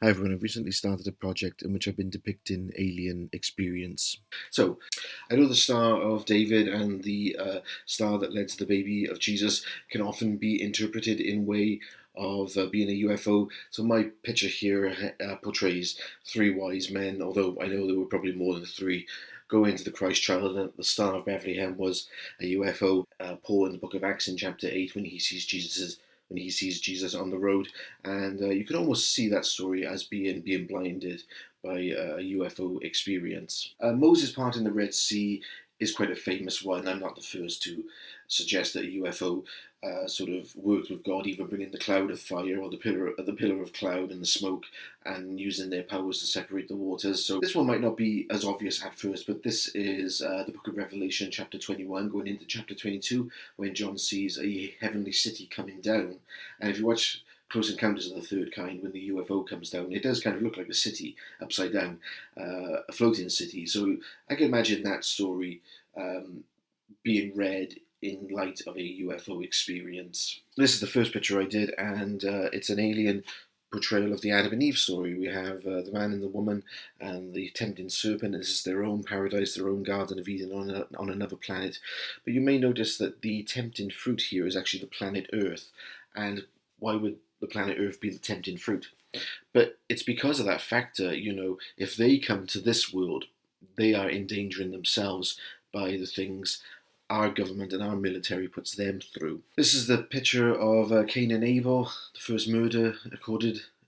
Hi everyone, I've recently started a project in which I've been depicting alien experience. So, I know the Star of David and the star that led to the baby of Jesus can often be interpreted in way of being a UFO. So my picture here portrays three wise men, although I know there were probably more than three, go into the Christ child, and the Star of Bethlehem was a UFO. Paul in the book of Acts in chapter 8 when he sees Jesus on the road, and you can almost see that story as being blinded by a UFO experience. Moses' part in the Red Sea is quite a famous one. I'm not the first to suggest that a UFO sort of worked with God, even bringing the cloud of fire or the pillar of cloud and the smoke, and using their powers to separate the waters. So this one might not be as obvious at first, but this is the book of Revelation, chapter 21, going into chapter 22, when John sees a heavenly city coming down. And if you watch Close Encounters of the Third Kind, when the UFO comes down, it does kind of look like a city upside down, a floating city. So I can imagine that story being read in light of a UFO experience. This is the first picture I did, and it's an alien portrayal of the Adam and Eve story. We have the man and the woman and the tempting serpent. This is their own paradise, their own Garden of Eden on another planet. But you may notice that the tempting fruit here is actually the planet Earth. And why would the planet Earth be the tempting fruit? But it's because of that factor, if they come to this world, they are endangering themselves by the things our government and our military puts them through. This is the picture of Cain and Abel, the first murder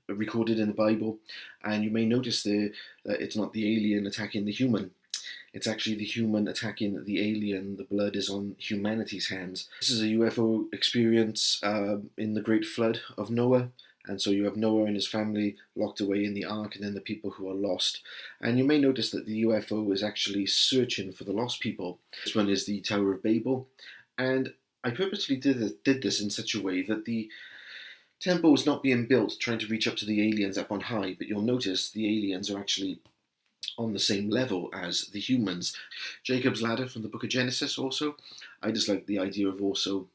recorded in the Bible, and you may notice there that it's not the alien attacking the human. It's actually the human attacking the alien. The blood is on humanity's hands. This is a UFO experience in the Great Flood of Noah. And so you have Noah and his family locked away in the ark, and then the people who are lost. And you may notice that the UFO is actually searching for the lost people. This one is the Tower of Babel. And I purposely did this in such a way that the temple is not being built trying to reach up to the aliens up on high, but you'll notice the aliens are actually on the same level as the humans. Jacob's ladder from the book of Genesis also. I just like the idea of also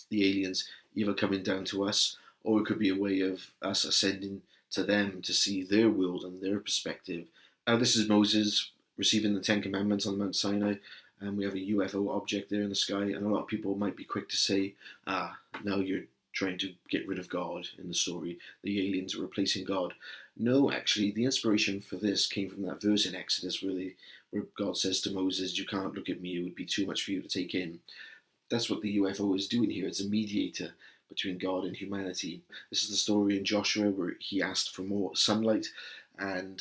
the aliens either coming down to us, or it could be a way of us ascending to them to see their world and their perspective. This is Moses receiving the Ten Commandments on Mount Sinai, and we have a UFO object there in the sky, and a lot of people might be quick to say, now you're trying to get rid of God in the story. The aliens are replacing God. No, actually, the inspiration for this came from that verse in Exodus where God says to Moses, you can't look at me, it would be too much for you to take in. That's what the UFO is doing here. It's a mediator between God and humanity. This is the story in Joshua where he asked for more sunlight, and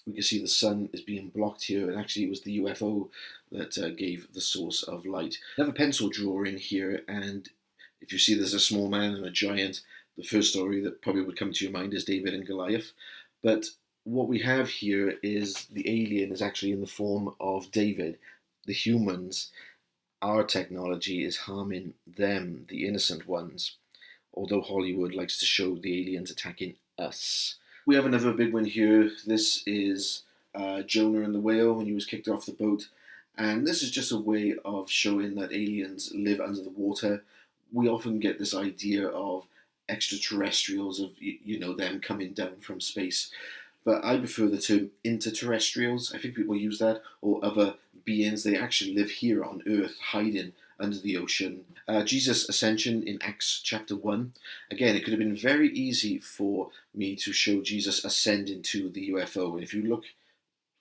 we can see the sun is being blocked here, and actually it was the UFO that gave the source of light. I have a pencil drawing here, and if you see there's a small man and a giant, the first story that probably would come to your mind is David and Goliath. But what we have here is the alien is actually in the form of David. The humans, our technology is harming them, the innocent ones, although Hollywood likes to show the aliens attacking us. We have another big one here. This is Jonah and the whale when he was kicked off the boat. And this is just a way of showing that aliens live under the water. We often get this idea of extraterrestrials, of them coming down from space. But I prefer the term interterrestrials. I think people use that, or other beings. They actually live here on Earth, hiding under the ocean. Jesus' ascension in Acts chapter 1. Again, it could have been very easy for me to show Jesus ascending to the UFO. And if you look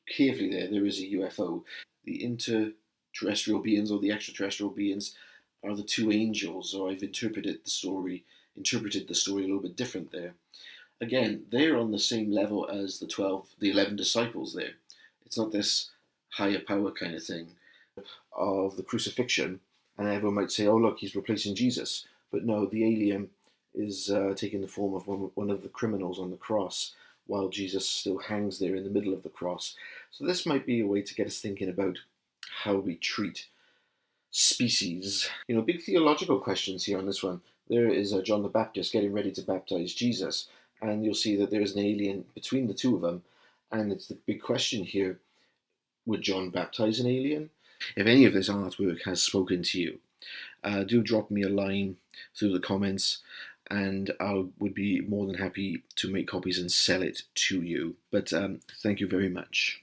carefully there is a UFO. The interterrestrial beings or the extraterrestrial beings are the two angels, or I've interpreted the story a little bit different there. Again, they're on the same level as the 11 disciples there. It's not this higher power kind of thing of the crucifixion, and everyone might say, oh look, he's replacing Jesus. But no, the alien is taking the form of one of the criminals on the cross, while Jesus still hangs there in the middle of the cross. So this might be a way to get us thinking about how we treat species. Big theological questions here on this one. There is John the Baptist getting ready to baptize Jesus, and you'll see that there's an alien between the two of them, and it's the big question here, would John baptize an alien? If any of this artwork has spoken to you, do drop me a line through the comments, and I would be more than happy to make copies and sell it to you. But thank you very much.